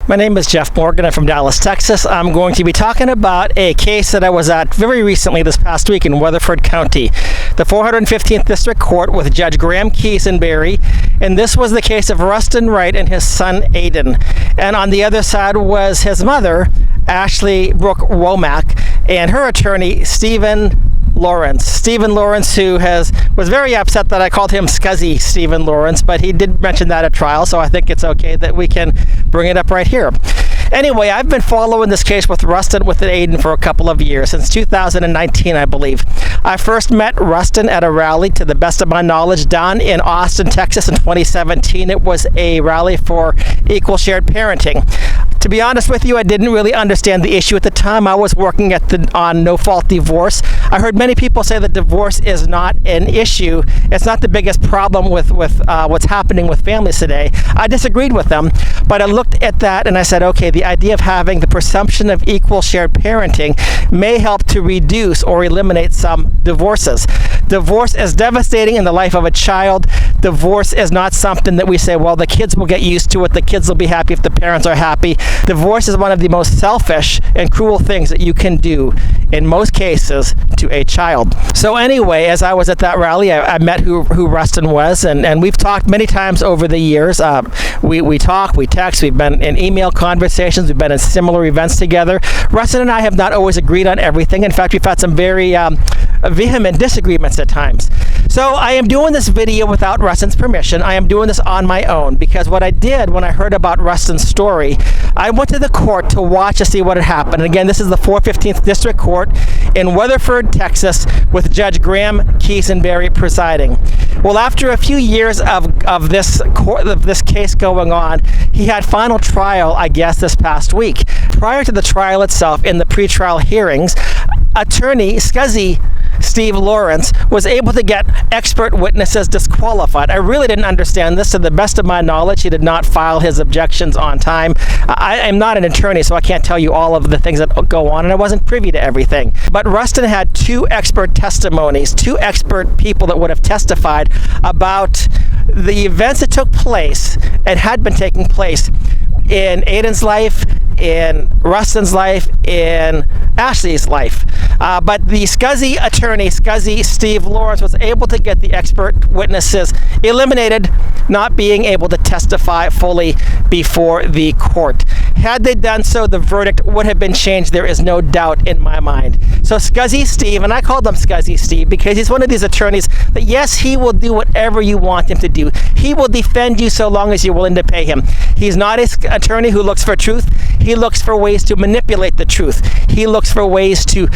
My name is Jeff Morgan. I'm from Dallas, Texas. I'm going to be talking about a case that I was at very recently this past week in Weatherford County, the 415th District Court with Judge Graham Quisenberry. And this was the case of Rustin Wright and his son, Ayden. And on the other side was his mother, Ashley Brooke Womack, and her attorney, Stephen Lawrence, who was very upset that I called him Scuzzy Stephen Lawrence, but he did mention that at trial, so I think it's okay that we can bring it up right here. Anyway, I've been following this case with Rustin with Ayden for a couple of years, since 2019, I believe. I first met Rustin at a rally, to the best of my knowledge, down in Austin, Texas in 2017. It was a rally for equal shared parenting. To be honest with you, I didn't really understand the issue at the time. I was working on no-fault divorce. I heard many people say that divorce is not an issue. It's not the biggest problem with what's happening with families today. I disagreed with them, but I looked at that and I said, okay, the idea of having the presumption of equal shared parenting may help to reduce or eliminate some divorces. Divorce is devastating in the life of a child. Divorce is not something that we say, well, the kids will get used to it. The kids will be happy if the parents are happy. Divorce is one of the most selfish and cruel things that you can do, in most cases, to a child. So anyway, as I was at that rally, I met who Rustin was, and we've talked many times over the years. We talk, we text, we've been in email conversations, we've been in similar events together. Rustin and I have not always agreed on everything. In fact, we've had some very vehement disagreements at times. So I am doing this video without Rustin's permission. I am doing this on my own, because what I did when I heard about Rustin's story, I went to the court to watch to see what had happened. And again, this is the 415th District Court in Weatherford, Texas, with Judge Graham Quisenberry presiding. Well, after a few years of this case going on, he had final trial, I guess, this past week. Prior to the trial itself, in the pretrial hearings, attorney Scuzzy Steve Lawrence was able to get expert witnesses disqualified. I really didn't understand this. To the best of my knowledge, he did not file his objections on time. I am not an attorney, so I can't tell you all of the things that go on, and I wasn't privy to everything. But Rustin had two expert testimonies, two expert people that would have testified about the events that took place and had been taking place in Ayden's life, in Rustin's life, in Ashley's life. But the Scuzzy attorney, Scuzzy Steve Lawrence, was able to get the expert witnesses eliminated, not being able to testify fully before the court. Had they done so, the verdict would have been changed. There is no doubt in my mind. So Scuzzy Steve, and I called him Scuzzy Steve because he's one of these attorneys that, yes, he will do whatever you want him to do. He will defend you so long as you're willing to pay him. He's not an attorney who looks for truth. He looks for ways to manipulate the truth. He looks for ways to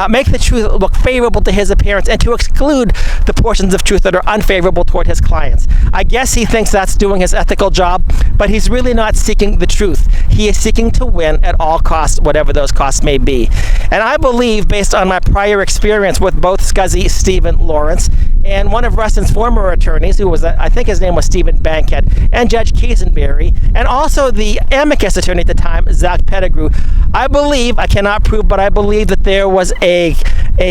make the truth look favorable to his appearance and to exclude the portions of truth that are unfavorable toward his clients. I guess he thinks that's doing his ethical job, but he's really not seeking the truth. He is seeking to win at all costs, whatever those costs may be. And I believe, based on my prior experience with both Scuzzy Stephen Lawrence and one of Rustin's former attorneys, who was, I think his name was Stephen Bankhead, and Judge Quisenberry, and also the Amicus Attorney at the time, Zach Pettigrew, I believe, I cannot prove, but I believe that there was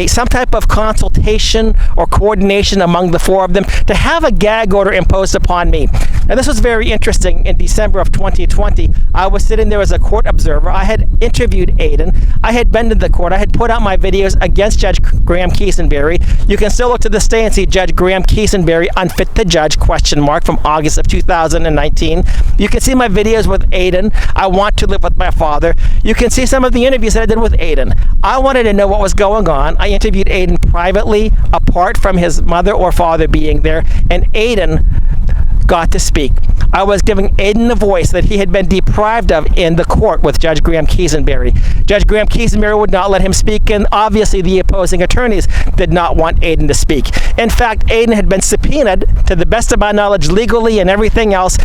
some type of consultation or coordination among the four of them to have a gag order imposed upon me. And this was very interesting. In December of 2020, I was sitting there as a court observer. I had interviewed Ayden. I had been to the court. I had put out my videos against Judge Graham Quisenberry. You can still look to this day and see Judge Graham Quisenberry unfit to judge, from August of 2019. You can see my videos with Ayden. I want to live with my father. You can see some of the interviews that I did with Ayden. I wanted to know what was going on. I interviewed Ayden privately, apart from his mother or father being there, and Ayden got to speak. I was giving Ayden a voice that he had been deprived of in the court with Judge Graham Quisenberry. Judge Graham Quisenberry would not let him speak, and obviously the opposing attorneys did not want Ayden to speak. In fact, Ayden had been subpoenaed, to the best of my knowledge, legally and everything else,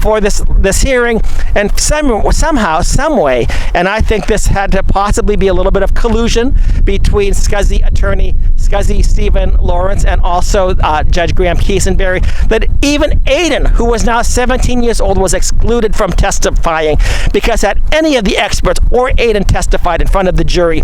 for this hearing, and somehow, some way, and I think this had to possibly be a little bit of collusion between Scuzzy Attorney Scuzzy Stephen Lawrence and also Judge Graham Quisenberry, that even Ayden, who was now 17 years old, was excluded from testifying, because had any of the experts or Ayden testified in front of the jury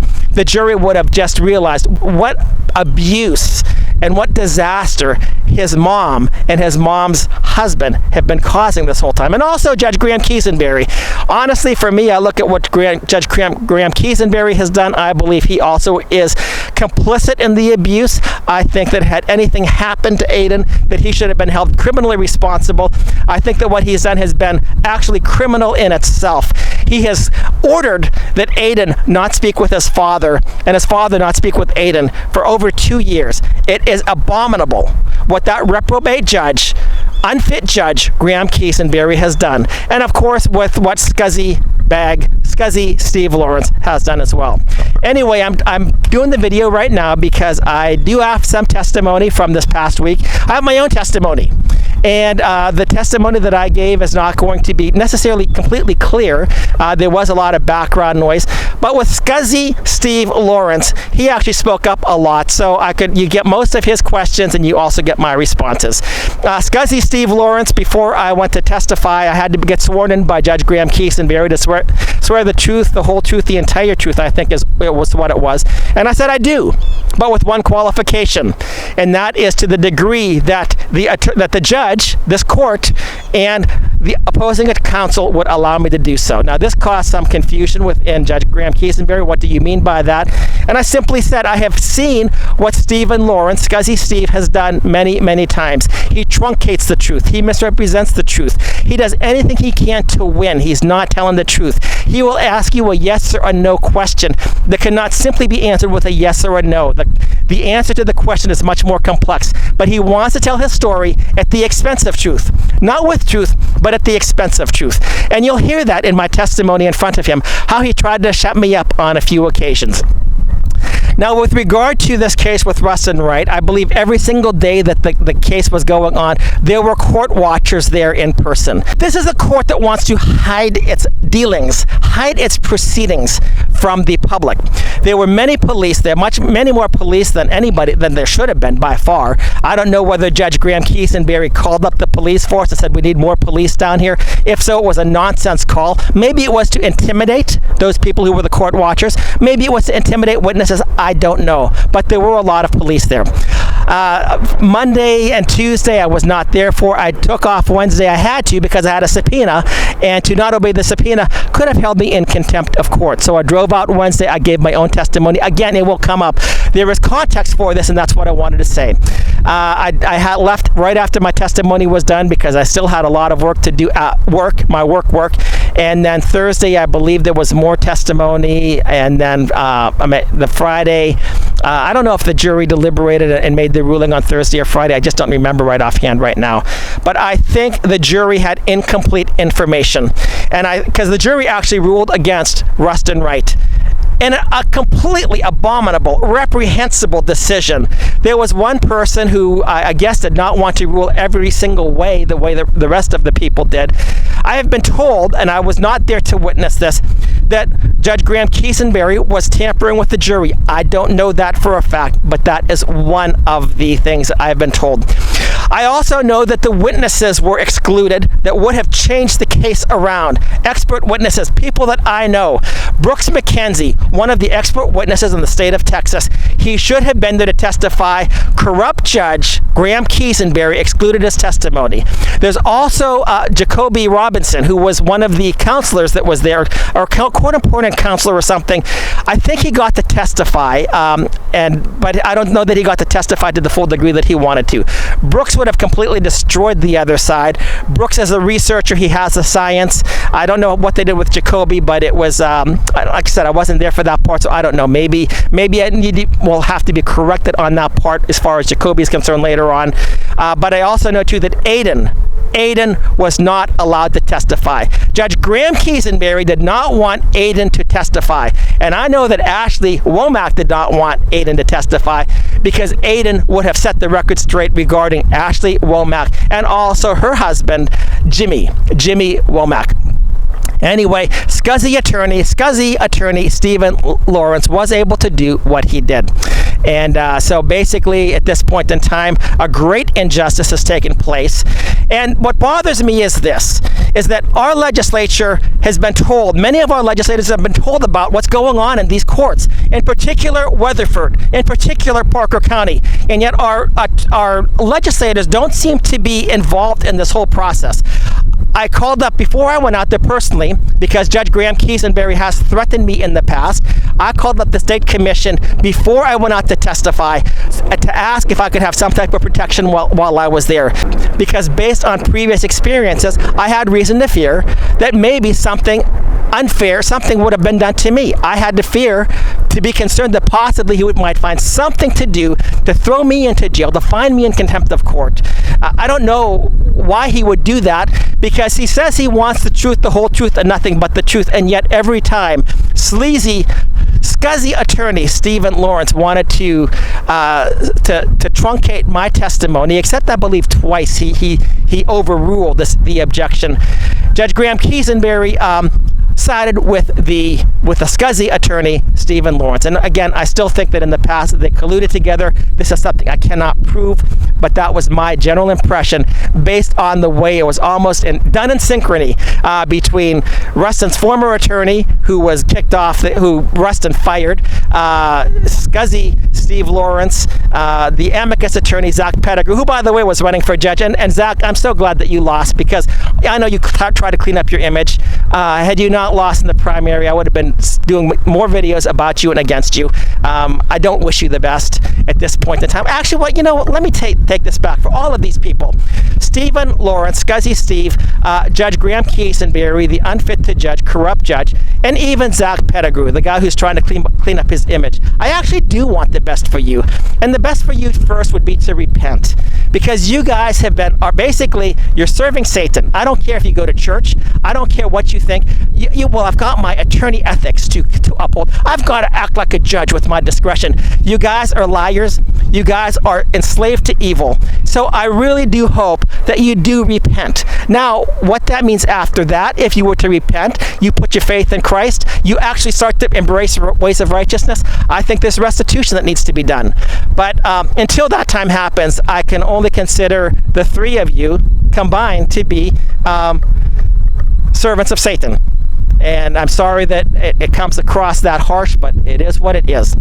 would have just realized what abuse and what disaster his mom and his mom's husband have been causing this whole time. And also Judge Graham Quisenberry. Honestly, for me, I look at what Judge Graham Quisenberry has done. I believe he also is complicit in the abuse. I think that had anything happened to Ayden, that he should have been held criminally responsible. I think that what he's done has been actually criminal in itself. He has ordered that Ayden not speak with his father and his father not speak with Ayden for over 2 years. It is abominable what that reprobate judge, unfit Judge Graham Quisenberry has done. And of course with what Scuzzy Steve Lawrence has done as well. Anyway, I'm doing the video right now because I do have some testimony from this past week. I have my own testimony. And the testimony that I gave is not going to be necessarily completely clear. There was a lot of background noise. But with Scuzzy Steve Lawrence, he actually spoke up a lot. So you get most of his questions and you also get my responses. Scuzzy Steve Lawrence, before I went to testify, I had to get sworn in by Judge Graham Quisenberry to swear the truth, the whole truth, the entire truth, I think was what it was. And I said I do, but with one qualification. And that is to the degree that the judge, this court, and the opposing counsel would allow me to do so. Now, this caused some confusion within Judge Graham Quisenberry. What do you mean by that? And I simply said, I have seen what Stephen Lawrence, Scuzzy Steve, has done many, many times. He truncates the truth. He misrepresents the truth. He does anything he can to win. He's not telling the truth. He will ask you a yes or a no question that cannot simply be answered with a yes or a no. The answer to the question is much more complex, but he wants to tell his story at the expense of truth. Not with truth, but at the expense of truth. And you'll hear that in my testimony in front of him, how he tried to shut me up on a few occasions. Now, with regard to this case with Rustin Wright, I believe every single day that the case was going on, there were court watchers there in person. This is a court that wants to hide its dealings, hide its proceedings from the public. There were many police there, many more police than there should have been by far. I don't know whether Judge Graham Quisenberry called up the police force and said we need more police down here. If so, it was a nonsense call. Maybe it was to intimidate those people who were the court watchers. Maybe it was to intimidate witnesses. I don't know, but there were a lot of police there. Monday and Tuesday I was not there for. I took off Wednesday. I had to because I had a subpoena, and to not obey the subpoena could have held me in contempt of court. So I drove out Wednesday. I gave my own testimony. Again, it will come up. There is context for this, and that's what I wanted to say. I had left right after my testimony was done because I still had a lot of work to do at work, my work. And then Thursday, I believe there was more testimony, and then the Friday, I don't know if the jury deliberated and made the ruling on Thursday or Friday. I just don't remember right offhand right now. But I think the jury had incomplete information, and because the jury actually ruled against Rustin Wright. In a completely abominable, reprehensible decision. There was one person who I guess did not want to rule every single way the way the rest of the people did. I have been told, and I was not there to witness this, that Judge Graham Quisenberry was tampering with the jury. I don't know that for a fact, but that is one of the things I have been told. I also know that the witnesses were excluded that would have changed the case around. Expert witnesses, people that I know. Brooks McKenzie, one of the expert witnesses in the state of Texas, he should have been there to testify. Corrupt Judge Graham Quisenberry excluded his testimony. There's also Jacoby Robinson, who was one of the counselors that was there, or court-appointed counselor or something. I think he got to testify, but I don't know that he got to testify to the full degree that he wanted to. Brooks would have completely destroyed the other side. Brooks, as a researcher, he has the science. I don't know what they did with Jacoby, but it was, like I said, I wasn't there for that part, so I don't know. Maybe I will have to be corrected on that part as far as Jacoby is concerned later on. But I also know, too, that Ayden was not allowed to testify. Judge Graham Quisenberry did not want Ayden to testify. And I know that Ashley Womack did not want Ayden to testify because Ayden would have set the record straight regarding Ashley Womack and also her husband, Jimmy Womack. Anyway, Scuzzy Attorney Stephen Lawrence was able to do what he did. And so basically, at this point in time, a great injustice has taken place. And what bothers me is this, is that our legislature has been told, many of our legislators have been told about what's going on in these courts, in particular Weatherford, in particular Parker County. And yet our legislators don't seem to be involved in this whole process. I called up before I went out there personally because Judge Graham Quisenberry has threatened me in the past. I called up the state commission before I went out to testify to ask if I could have some type of protection while I was there. Because based on previous experiences, I had reason to fear that maybe something unfair, something would have been done to me. I had to be concerned that possibly he might find something to do to throw me into jail, to find me in contempt of court. I don't know why he would do that, because he says he wants the truth, the whole truth, and nothing but the truth, and yet every time sleazy Scuzzy Attorney Stephen Lawrence wanted to truncate my testimony, except I believe twice he overruled the objection. Judge Graham Quisenberry sided with the Scuzzy Attorney Stephen Lawrence. And again, I still think that in the past they colluded together. This is something I cannot prove, but that was my general impression based on the way it was almost done in synchrony between Rustin's former attorney, who was kicked off, who Rustin fired, Scuzzy Steve Lawrence, the Amicus Attorney Zach Pettigrew, who by the way was running for judge. And Zach, I'm so glad that you lost, because I know you try to clean up your image. Had you not lost in the primary, I would have been doing more videos about you and against you. I don't wish you the best at this point in time. Actually, let me take this back. For all of these people, Stephen Lawrence, Scuzzy Steve, Judge Graham Quisenberry, the unfit to judge, corrupt judge, and even Zach Pettigrew, the guy who's trying to clean up his image. I actually do want the best for you. And the best for you first would be to repent. Because you guys are basically, you're serving Satan. I don't care if you go to church. I don't care what you think. Well, I've got my attorney ethics to uphold. I've got to act like a judge with my discretion. You guys are liars. You guys are enslaved to evil. So I really do hope that you do repent. Now, what that means after that, if you were to repent, you put your faith in Christ, you actually start to embrace ways of righteousness, I think there's restitution that needs to be done. But until that time happens, I can only consider the three of you combined to be servants of Satan. And I'm sorry that it comes across that harsh, but it is what it is.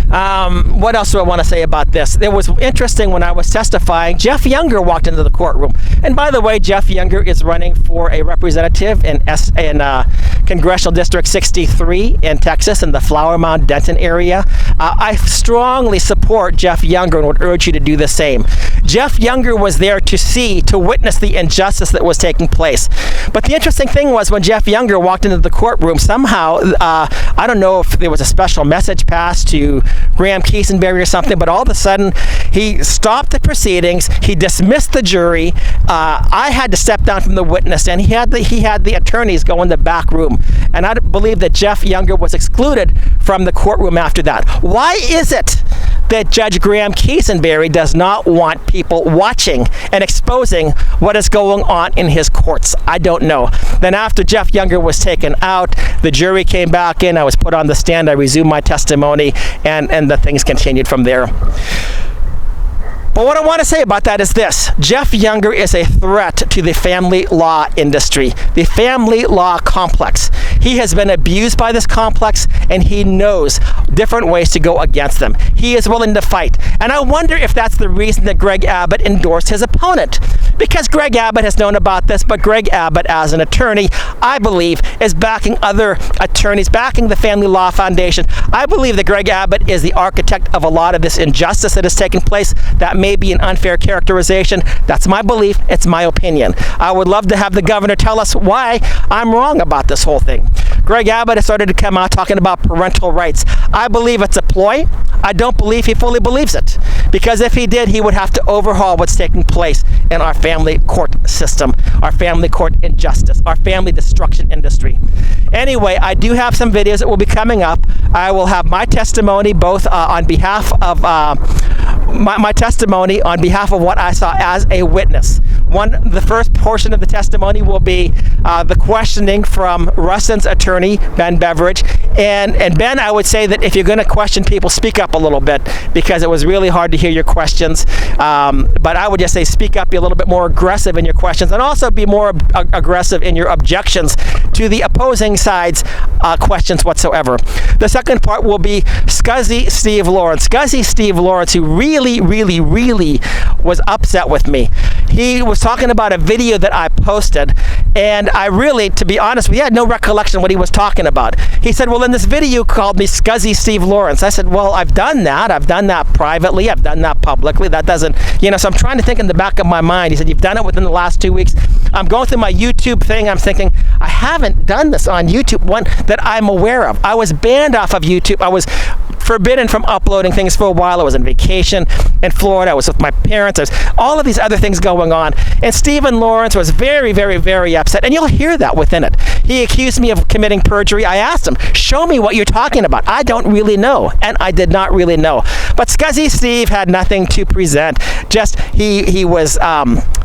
What else do I want to say about this? It was interesting when I was testifying, Jeff Younger walked into the courtroom. And by the way, Jeff Younger is running for a representative in Congressional District 63 in Texas, in the Flower Mound, Denton area. I strongly support Jeff Younger and would urge you to do the same. Jeff Younger was there to witness the injustice that was taking place. But the interesting thing was when Jeff Younger walked into the courtroom, somehow, I don't know if there was a special message passed to Graham Quisenberry or something, but all of a sudden he stopped the proceedings, he dismissed the jury. I had to step down from the witness, and he had the attorneys go in the back room. And I believe that Jeff Younger was excluded from the courtroom after that. Why is it that Judge Graham Quisenberry does not want people watching and exposing what is going on in his courts? I don't know. Then after Jeff Younger was taken out, the jury came back in, I was put on the stand, I resumed my testimony, and the things continued from there. But what I want to say about that is this. Jeff Younger is a threat to the family law industry, the family law complex. He has been abused by this complex, and he knows different ways to go against them. He is willing to fight. And I wonder if that's the reason that Greg Abbott endorsed his opponent. Because Greg Abbott has known about this, but Greg Abbott, as an attorney, I believe, is backing other attorneys, backing the Family Law Foundation. I believe that Greg Abbott is the architect of a lot of this injustice that is taking place. That may be an unfair characterization. That's my belief. It's my opinion. I would love to have the governor tell us why I'm wrong about this whole thing. Greg Abbott has started to come out talking about parental rights. I believe it's a ploy. I don't believe he fully believes it. Because if he did, he would have to overhaul what's taking place in our family court system, our family court injustice, our family destruction industry. Anyway, I do have some videos that will be coming up. I will have my testimony both on behalf of my testimony on behalf of what I saw as a witness. The first portion of the testimony will be the questioning from Rustin's attorney, Ben Beveridge. And Ben, I would say that if you're going to question people, speak up a little bit, because it was really hard to hear your questions. But I would just say speak up, be a little bit more aggressive in your questions, and also be more aggressive in your objections to the opposing side's questions whatsoever. The second part will be Scuzzy Steve Lawrence. Scuzzy Steve Lawrence, who really was upset with me. He was talking about a video that I posted, and I really, to be honest, we had no recollection of what he was talking about. He said, well, in this video you called me Scuzzy Steve Lawrence. I said, well, I've done that. I've done that privately. I've done that publicly. That doesn't, so I'm trying to think in the back of my mind. He said, you've done it within the last 2 weeks. I'm going through my YouTube thing. I'm thinking, I haven't done this on YouTube, one that I'm aware of. I was banned off of YouTube. I was forbidden from uploading things for a while. I was on vacation in Florida. I was with my parents. There's all of these other things going on. And Stephen Lawrence was very upset. And you'll hear that within it. He accused me of committing perjury. I asked him, show me what you're talking about. I don't really know. And I did not really know. But Scuzzy Steve had nothing to present. Just he was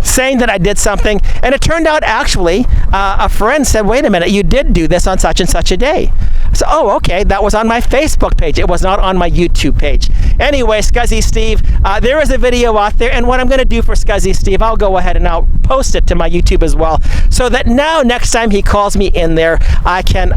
saying that I did something. And it turned out, actually, a friend said, wait a minute, you did do this on such and such a day. So, oh, okay, that was on my Facebook page. It was not on my YouTube page. Anyway, Scuzzy Steve, there is a video out there, and what I'm going to do for Scuzzy Steve, I'll go ahead and I'll post it to my YouTube as well, so that now next time he calls me in there, I can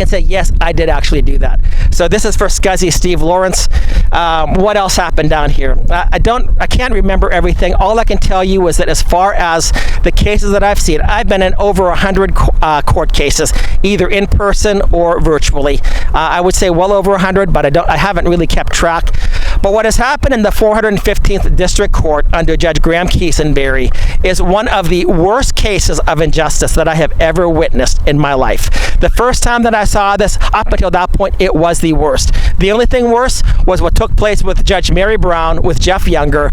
say, yes, I did actually do that. So this is for Scuzzy Steve Lawrence. What else happened down here? I can't remember everything. All I can tell you is that as far as the cases that I've seen, I've been in over 100 court cases, either in person or virtually. I would say well over 100, but I haven't really kept track. But what has happened in the 415th District Court under Judge Graham Quisenberry is one of the worst cases of injustice that I have ever witnessed in my life. The first time that I saw this, up until that point, it was the worst. The only thing worse was what took place with Judge Mary Brown with Jeff Younger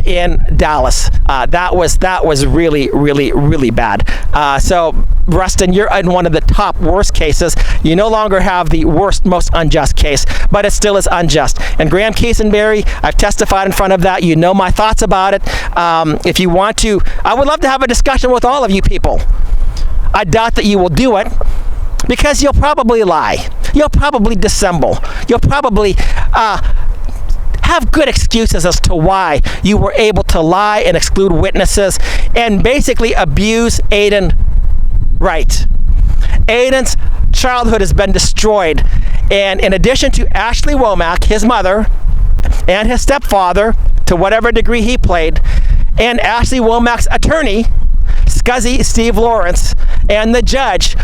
in Dallas. That was really bad. So Rustin, you're in one of the top worst cases. You no longer have the worst, most unjust case, but it still is unjust. And Graham Quisenberry, I've testified in front of that. You know my thoughts about it. If you want to, I would love to have a discussion with all of you people. I doubt that you will do it, because you'll probably lie. You'll probably dissemble. You'll probably have good excuses as to why you were able to lie and exclude witnesses and basically abuse Ayden Wright. Ayden's childhood has been destroyed. And in addition to Ashley Womack, his mother, and his stepfather, to whatever degree he played, and Ashley Womack's attorney, Scuzzy Steve Lawrence, and the judge,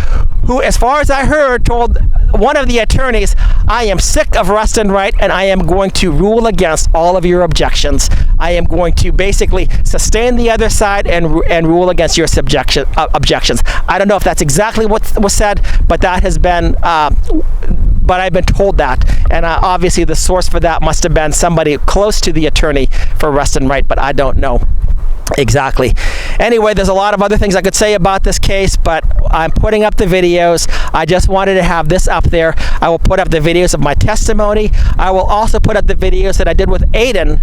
who, as far as I heard, told one of the attorneys, I am sick of Rustin Wright, and I am going to rule against all of your objections. I am going to basically sustain the other side and rule against your objections. I don't know if that's exactly what was said, but that has been, but I've been told that. And obviously the source for that must have been somebody close to the attorney for Rustin Wright, but I don't know exactly. Anyway, there's a lot of other things I could say about this case, but I'm putting up the videos. I just wanted to have this up there. I will put up the videos of my testimony. I will also put up the videos that I did with Ayden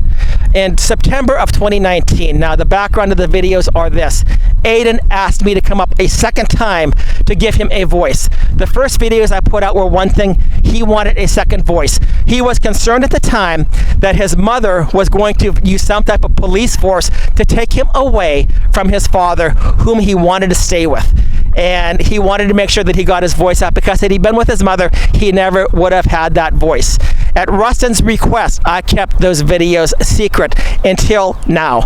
in September of 2019. Now, the background of the videos are this. Ayden asked me to come up a second time to give him a voice. The first videos I put out were one thing. He wanted a second voice. He was concerned at the time that his mother was going to use some type of police force to take him away from his father, whom he wanted to stay with. And he wanted to make sure that he got his voice out, because had he been with his mother, he never would have had that voice. At Rustin's request, I kept those videos secret until now.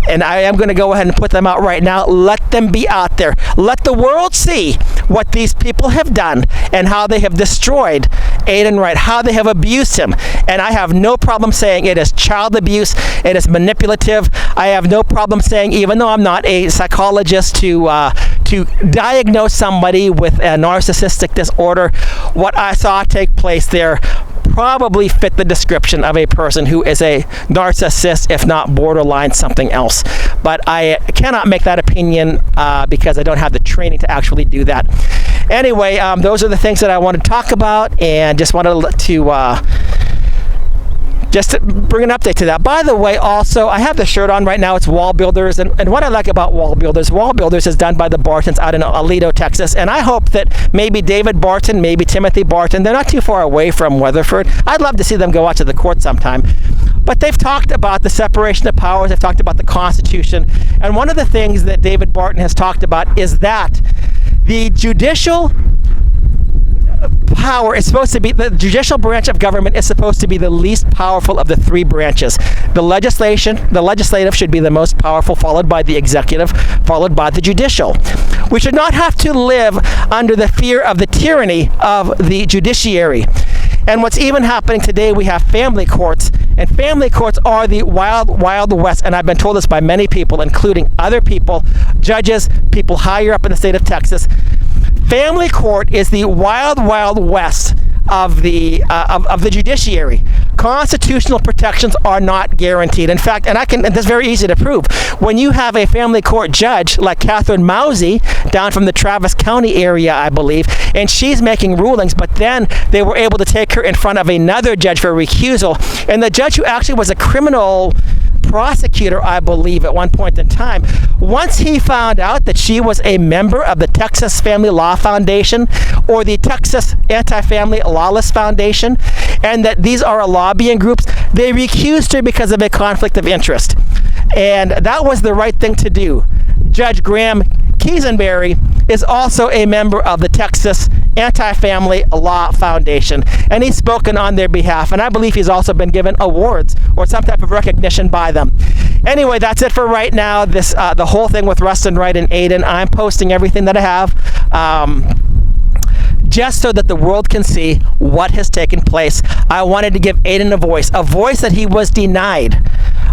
And I am going to go ahead and put them out right now. Let them be out there. Let the world see what these people have done and how they have destroyed Ayden Wright, how they have abused him. And I have no problem saying it is child abuse. It is manipulative. I have no problem saying, even though I'm not a psychologist to diagnose somebody with a narcissistic disorder, what I saw take place there probably fit the description of a person who is a narcissist, if not borderline something else. But I cannot make that opinion because I don't have the training to actually do that. Anyway, those are the things that I want to talk about, and just wanted to bring an update to that. By the way, also, I have the shirt on right now. It's Wall Builders, and what I like about Wall Builders is done by the Bartons out in Aledo, Texas, and I hope that maybe David Barton, maybe Timothy Barton, they're not too far away from Weatherford. I'd love to see them go out to the court sometime. But they've talked about the separation of powers, they've talked about the Constitution, and one of the things that David Barton has talked about is that the judicial power is supposed to be, the judicial branch of government is supposed to be the least powerful of the three branches. The legislative should be the most powerful, followed by the executive, followed by the judicial. We should not have to live under the fear of the tyranny of the judiciary. And what's even happening today, we have family courts, and family courts are the wild west, and I've been told this by many people, including other people, judges, people higher up in the state of Texas. Family court is the wild west of the judiciary. Constitutional protections are not guaranteed. In fact, and that's very easy to prove. When you have a family court judge like Catherine Mousy down from the Travis County area, I believe, and she's making rulings, but then they were able to take her in front of another judge for recusal, and the judge who actually was a criminal prosecutor, I believe, at one point in time, once he found out that she was a member of the Texas Family Law Foundation or the Texas Anti-Family Lawless Foundation, and that these are a lobbying groups, they recused her because of a conflict of interest. And that was the right thing to do. Judge Graham Quisenberry is also a member of the Texas Anti-Family Law Foundation, and he's spoken on their behalf, and I believe he's also been given awards or some type of recognition by them. Anyway, that's it for right now. The whole thing with Rustin Wright and Ayden, I'm posting everything that I have just so that the world can see what has taken place. I wanted to give Ayden a voice that he was denied.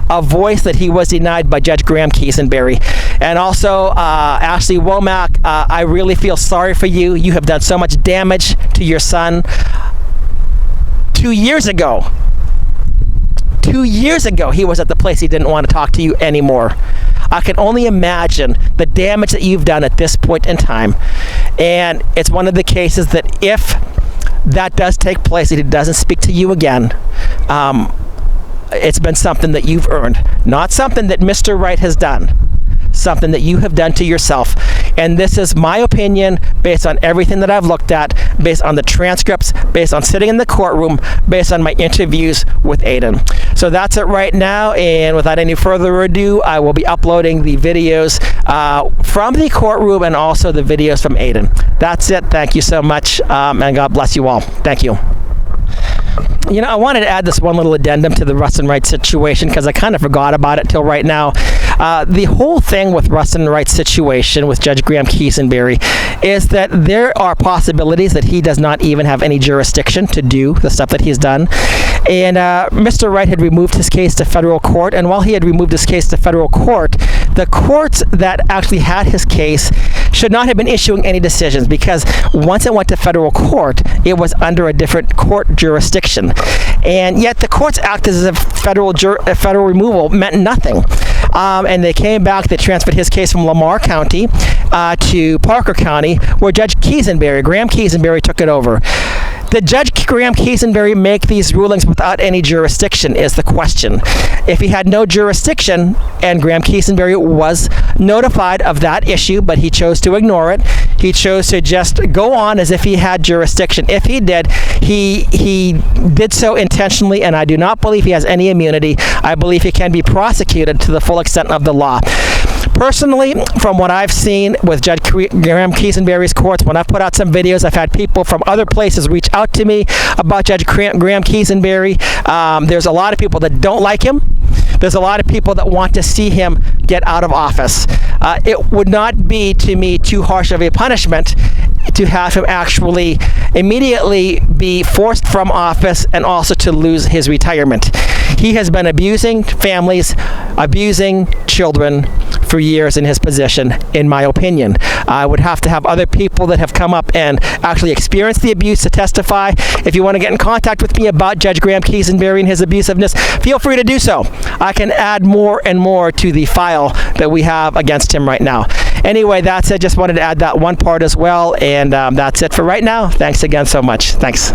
A voice that he was denied by Judge Graham Quisenberry. And also, Ashley Womack, I really feel sorry for you. You have done so much damage to your son. 2 years ago, he was at the place he didn't want to talk to you anymore. I can only imagine the damage that you've done at this point in time. And it's one of the cases that if that does take place, and he doesn't speak to you again, it's been something that you've earned, not something that Mr. Wright has done, something that you have done to yourself. And this is my opinion based on everything that I've looked at, based on the transcripts, based on sitting in the courtroom, based on my interviews with Ayden. So that's it right now, and without any further ado, I will be uploading the videos from the courtroom and also the videos from Ayden. That's it. Thank you so much, and God bless you all. Thank you. You know, I wanted to add this one little addendum to the Rustin Wright situation because I kind of forgot about it till right now. The whole thing with Rustin Wright's situation with Judge Graham Quisenberry is that there are possibilities that he does not even have any jurisdiction to do the stuff that he's done. And Mr. Wright had removed his case to federal court, and while he had removed his case to federal court, the courts that actually had his case should not have been issuing any decisions, because once it went to federal court, it was under a different court jurisdiction. And yet the courts acted as if federal removal meant nothing. And they came back, they transferred his case from Lamar County to Parker County, where Judge Graham Quisenberry took it over. Did Judge Graham Quisenberry make these rulings without any jurisdiction is the question. If he had no jurisdiction, and Graham Quisenberry was notified of that issue, but he chose to ignore it, he chose to just go on as if he had jurisdiction. If he did, he did so intentionally, and I do not believe he has any immunity. I believe he can be prosecuted to the full extent of the law. Personally, from what I've seen with Judge Graham Quisenberry's courts, when I've put out some videos, I've had people from other places reach out to me about Judge Graham Quisenberry. There's a lot of people that don't like him. There's a lot of people that want to see him get out of office. It would not be, to me, too harsh of a punishment to have him actually immediately be forced from office and also to lose his retirement. He has been abusing families, abusing children for years in his position, in my opinion. I would have to have other people that have come up and actually experienced the abuse to testify. If you want to get in contact with me about Judge Graham Quisenberry and his abusiveness, feel free to do so. I can add more and more to the file that we have against him right now. Anyway, that's it. Just wanted to add that one part as well, and that's it for right now. Thanks again so much. Thanks.